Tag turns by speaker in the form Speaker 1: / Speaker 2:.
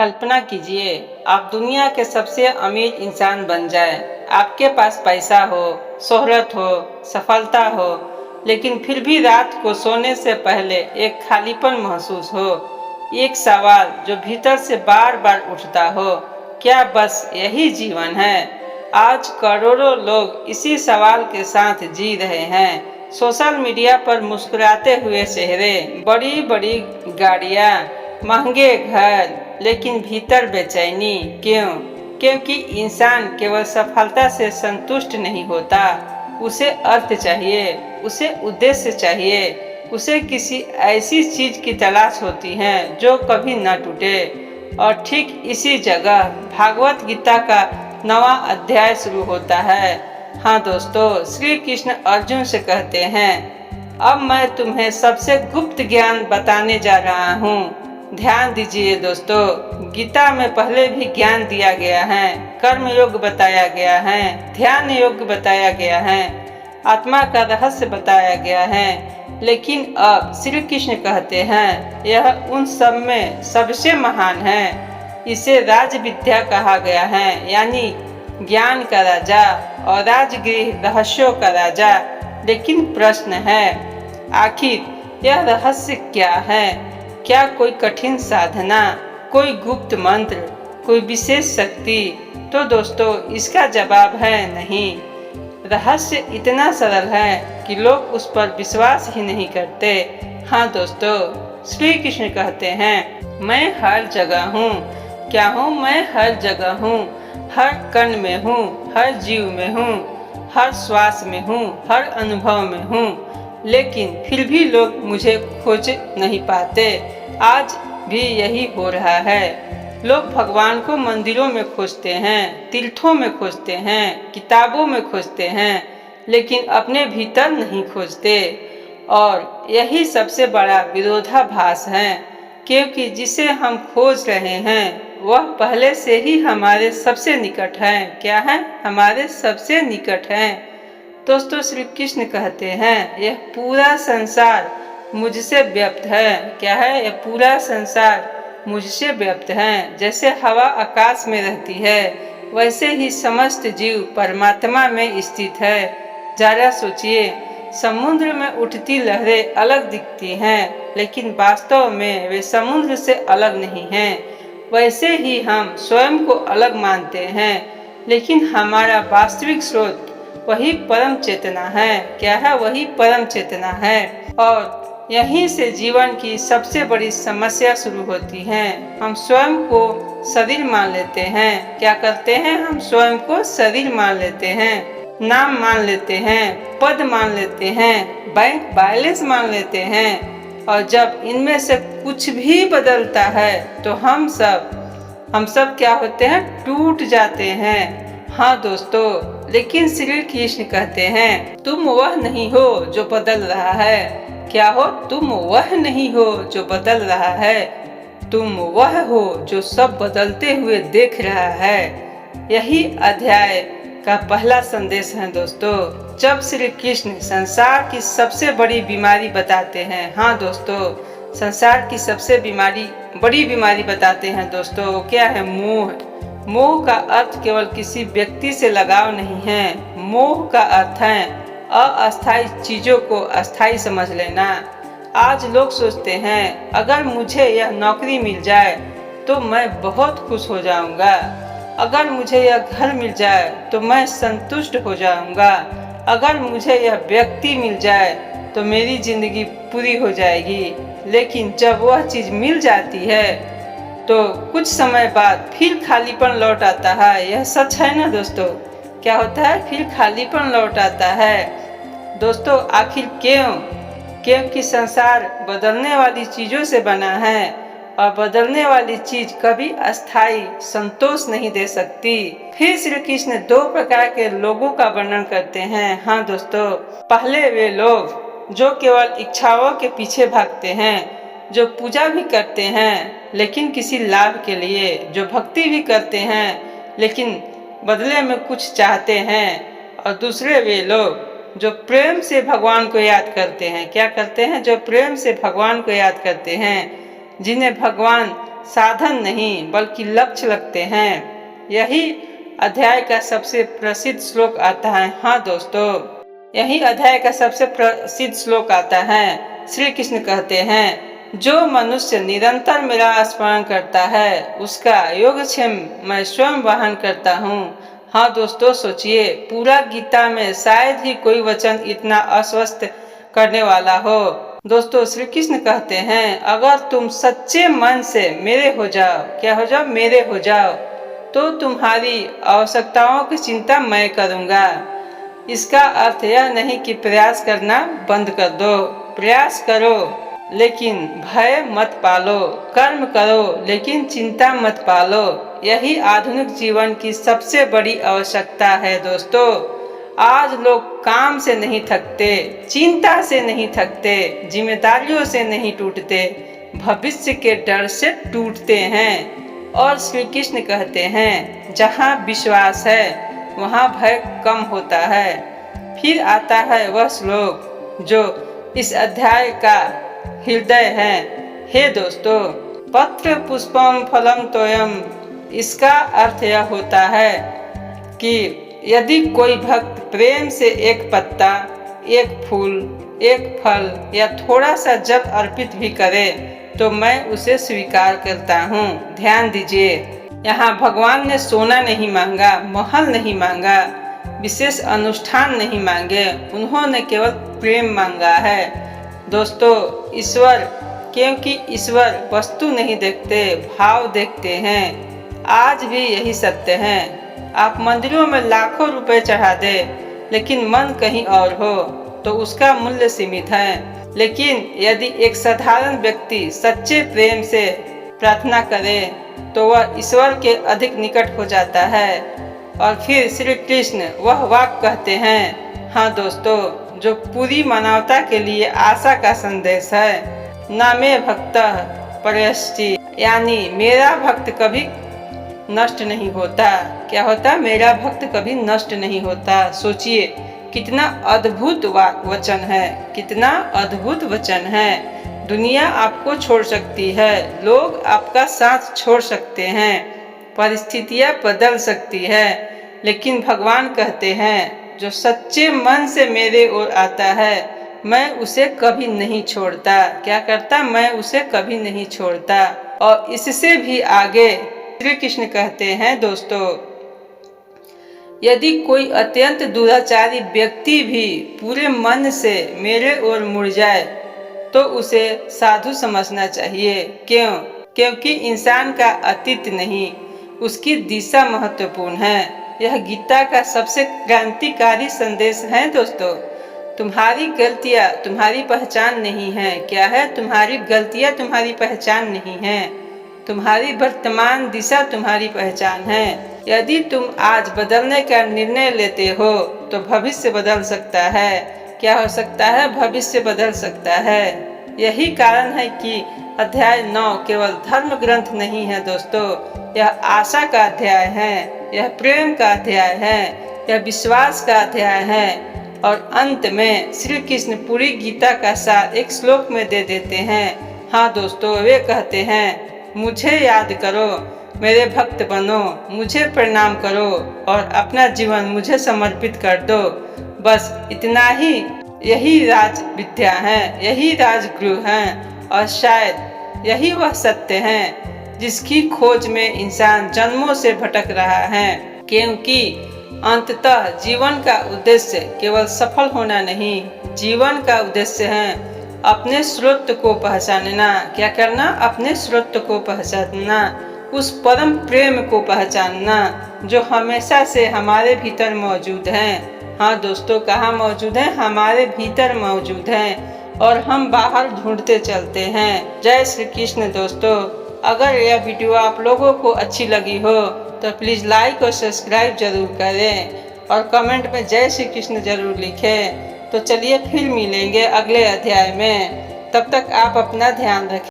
Speaker 1: कल्पना कीजिए, आप दुनिया के सबसे अमीर इंसान बन जाएं। आपके पास पैसा हो, शोहरत हो, सफलता हो, लेकिन फिर भी रात को सोने से पहले एक खालीपन महसूस हो। एक सवाल जो भीतर से बार बार उठता हो, क्या बस यही जीवन है? आज करोड़ों लोग इसी सवाल के साथ जी रहे हैं। सोशल मीडिया पर मुस्कुराते हुए चेहरे, बड़ी बड़ी गाड़ियां, महंगे घर, लेकिन भीतर बेचैनी क्यों? क्योंकि इंसान केवल सफलता से संतुष्ट नहीं होता। उसे अर्थ चाहिए, उसे उद्देश्य चाहिए, उसे किसी ऐसी चीज की तलाश होती है जो कभी न टूटे। और ठीक इसी जगह भागवत गीता का नवा अध्याय शुरू होता है। हाँ दोस्तों, श्री कृष्ण अर्जुन से कहते हैं, अब मैं तुम्हें सबसे गुप्त ज्ञान बताने जा रहा हूँ। ध्यान दीजिए दोस्तों, गीता में पहले भी ज्ञान दिया गया है, कर्म योग बताया गया है, ध्यान योग बताया गया है, आत्मा का रहस्य बताया गया है। लेकिन अब श्री कृष्ण कहते हैं, यह उन सब में सबसे महान है। इसे राज विद्या कहा गया है, यानी ज्ञान का राजा और राजगृह रहस्यों का राजा। लेकिन प्रश्न है, आखिर यह रहस्य क्या है? क्या कोई कठिन साधना, कोई गुप्त मंत्र, कोई विशेष शक्ति? तो दोस्तों, इसका जवाब है नहीं। रहस्य इतना सरल है कि लोग उस पर विश्वास ही नहीं करते। हाँ दोस्तों, श्री कृष्ण कहते हैं, मैं हर जगह हूँ। क्या हूँ? मैं हर जगह हूँ, हर कण में हूँ, हर जीव में हूँ, हर श्वास में हूँ, हर अनुभव में हूँ। लेकिन फिर भी लोग मुझे खोज नहीं पाते। आज भी यही हो रहा है। लोग भगवान को मंदिरों में खोजते हैं, तीर्थों में खोजते हैं, किताबों में खोजते हैं, लेकिन अपने भीतर नहीं खोजते। और यही सबसे बड़ा विरोधाभास है, क्योंकि जिसे हम खोज रहे हैं वह पहले से ही हमारे सबसे निकट है। क्या है? हमारे सबसे निकट है। दोस्तों, श्री कृष्ण कहते हैं, यह पूरा संसार मुझसे व्याप्त है। क्या है? यह पूरा संसार मुझसे व्याप्त है। जैसे हवा आकाश में रहती है, वैसे ही समस्त जीव परमात्मा में स्थित है। जरा सोचिए, समुद्र में उठती लहरें अलग दिखती हैं, लेकिन वास्तव में वे समुद्र से अलग नहीं हैं। वैसे ही हम स्वयं को अलग मानते हैं, लेकिन हमारा वास्तविक स्रोत वही परम चेतना है। क्या है? वही परम चेतना है। और यहीं से जीवन की सबसे बड़ी समस्या शुरू होती है। हम स्वयं को शरीर मान लेते हैं। क्या करते हैं? हम स्वयं को शरीर मान लेते हैं, नाम मान लेते हैं, पद मान लेते हैं, बैंक बैलेंस मान लेते हैं। और जब इनमें से कुछ भी बदलता है तो हम सब क्या होते हैं? टूट जाते हैं। हाँ दोस्तों, लेकिन श्री कृष्ण कहते हैं, तुम वह नहीं हो जो बदल रहा है। क्या हो? तुम वह नहीं हो जो बदल रहा है, तुम वह हो जो सब बदलते हुए देख रहा है। यही अध्याय का पहला संदेश है दोस्तों। जब श्री कृष्ण संसार की सबसे बड़ी बीमारी बताते हैं, हाँ दोस्तों, संसार की सबसे बड़ी बीमारी बताते हैं दोस्तों, क्या है? मोह। मोह का अर्थ केवल किसी व्यक्ति से लगाव नहीं है। मोह का अर्थ है अस्थायी चीजों को अस्थायी समझ लेना। आज लोग सोचते हैं, अगर मुझे यह नौकरी मिल जाए तो मैं बहुत खुश हो जाऊंगा, अगर मुझे यह घर मिल जाए तो मैं संतुष्ट हो जाऊंगा, अगर मुझे यह व्यक्ति मिल जाए तो मेरी जिंदगी पूरी हो जाएगी। लेकिन जब वह चीज मिल जाती है तो कुछ समय बाद फिर खालीपन लौट आता है। यह सच है ना दोस्तों? क्या होता है? फिर खालीपन लौट आता है। दोस्तों, आखिर क्यों? क्योंकि संसार बदलने वाली चीजों से बना है, और बदलने वाली चीज कभी अस्थायी संतोष नहीं दे सकती। फिर श्री कृष्ण दो प्रकार के लोगों का वर्णन करते हैं। हाँ दोस्तों, पहले वे लोग जो केवल इच्छाओं के पीछे भागते हैं, जो पूजा भी करते हैं लेकिन किसी लाभ के लिए, जो भक्ति भी करते हैं लेकिन बदले में कुछ चाहते हैं। और दूसरे वे लोग जो प्रेम से भगवान को याद करते हैं। क्या करते हैं? जो प्रेम से भगवान को याद करते हैं, जिन्हें भगवान साधन नहीं बल्कि लक्ष्य लगते हैं। यही अध्याय का सबसे प्रसिद्ध श्लोक आता है। हाँ दोस्तों, यही अध्याय का सबसे प्रसिद्ध श्लोक आता है। श्री कृष्ण कहते हैं, जो मनुष्य निरंतर मेरा स्मरण करता है उसका योगक्षेम मैं स्वयं वाहन करता हूँ। हाँ दोस्तों, सोचिए, पूरा गीता में शायद ही कोई वचन इतना आश्वस्त करने वाला हो। दोस्तों, श्री कृष्ण कहते हैं, अगर तुम सच्चे मन से मेरे हो जाओ, क्या हो जाओ, मेरे हो जाओ, तो तुम्हारी आवश्यकताओं की चिंता मैं करूँगा। इसका अर्थ यह नहीं कि प्रयास करना बंद कर दो। प्रयास करो लेकिन भय मत पालो, कर्म करो लेकिन चिंता मत पालो। यही आधुनिक जीवन की सबसे बड़ी आवश्यकता है दोस्तों। आज लोग काम से नहीं थकते, चिंता से नहीं थकते, जिम्मेदारियों से नहीं टूटते, भविष्य के डर से टूटते हैं। और श्री कृष्ण कहते हैं, जहाँ विश्वास है वहाँ भय कम होता है। फिर आता है वह श्लोक जो इस अध्याय का हृदय है। हे दोस्तों, पत्र पुष्पम फलम तोयम, इसका अर्थ यह होता है कि यदि कोई भक्त प्रेम से एक पत्ता, एक फूल, एक फल या थोड़ा सा जल अर्पित भी करे तो मैं उसे स्वीकार करता हूँ। ध्यान दीजिए, यहाँ भगवान ने सोना नहीं मांगा, महल नहीं मांगा, विशेष अनुष्ठान नहीं मांगे, उन्होंने केवल प्रेम मांगा है। दोस्तों, ईश्वर, क्योंकि ईश्वर वस्तु नहीं देखते, भाव देखते हैं। आज भी यही सत्य है। आप मंदिरों में लाखों रुपए चढ़ा दे, लेकिन मन कहीं और हो तो उसका मूल्य सीमित है। लेकिन यदि एक साधारण व्यक्ति सच्चे प्रेम से प्रार्थना करे तो वह ईश्वर के अधिक निकट हो जाता है। और फिर श्री कृष्ण वह वाक्य कहते हैं, हाँ दोस्तों, जो पूरी मानवता के लिए आशा का संदेश है। न मे भक्तः परयष्टि, यानी मेरा भक्त कभी नष्ट नहीं होता। क्या होता? मेरा भक्त कभी नष्ट नहीं होता। सोचिए, कितना अद्भुत वचन है, कितना अद्भुत वचन है। दुनिया आपको छोड़ सकती है, लोग आपका साथ छोड़ सकते हैं, परिस्थितियां बदल सकती है, लेकिन भगवान कहते हैं, जो सच्चे मन से मेरे ओर आता है मैं उसे कभी नहीं छोड़ता। क्या करता? मैं उसे कभी नहीं छोड़ता। और इससे भी आगे श्री कृष्ण कहते हैं, दोस्तों, यदि कोई अत्यंत दुराचारी व्यक्ति भी पूरे मन से मेरे ओर मुड़ जाए तो उसे साधु समझना चाहिए। क्यों? क्योंकि इंसान का अतीत नहीं, उसकी दिशा महत्वपूर्ण है। यह गीता का सबसे क्रांतिकारी संदेश है। दोस्तों, तुम्हारी गलतियाँ तुम्हारी पहचान नहीं है। क्या है? तुम्हारी गलतियाँ तुम्हारी पहचान नहीं है। तुम्हारी वर्तमान दिशा तुम्हारी पहचान है। यदि तुम आज बदलने का निर्णय लेते हो तो भविष्य बदल सकता है। क्या हो सकता है? भविष्य बदल सकता है। यही कारण है कि अध्याय 9 केवल धर्म ग्रंथ नहीं है दोस्तों, यह आशा का अध्याय है, यह प्रेम का अध्याय है, यह विश्वास का अध्याय है। और अंत में श्री कृष्ण पूरी गीता का सार एक श्लोक में दे देते हैं। हाँ दोस्तों, वे कहते हैं, मुझे याद करो, मेरे भक्त बनो, मुझे प्रणाम करो और अपना जीवन मुझे समर्पित कर दो। बस इतना ही। यही राज विद्या है, यही राजगुरु हैं और शायद यही वह सत्य है जिसकी खोज में इंसान जन्मों से भटक रहा है। क्योंकि अंततः जीवन का उद्देश्य केवल सफल होना नहीं, जीवन का उद्देश्य है अपने स्रोत को पहचानना। क्या करना? अपने स्रोत को पहचानना, उस परम प्रेम को पहचानना जो हमेशा से हमारे भीतर मौजूद है। हाँ दोस्तों, कहाँ मौजूद है? हमारे भीतर मौजूद है और हम बाहर ढूंढते चलते हैं। जय श्री कृष्ण। दोस्तों, अगर यह वीडियो आप लोगों को अच्छी लगी हो तो प्लीज़ लाइक और सब्सक्राइब जरूर करें और कमेंट में जय श्री कृष्ण जरूर लिखें। तो चलिए फिर मिलेंगे अगले अध्याय में। तब तक आप अपना ध्यान रखें।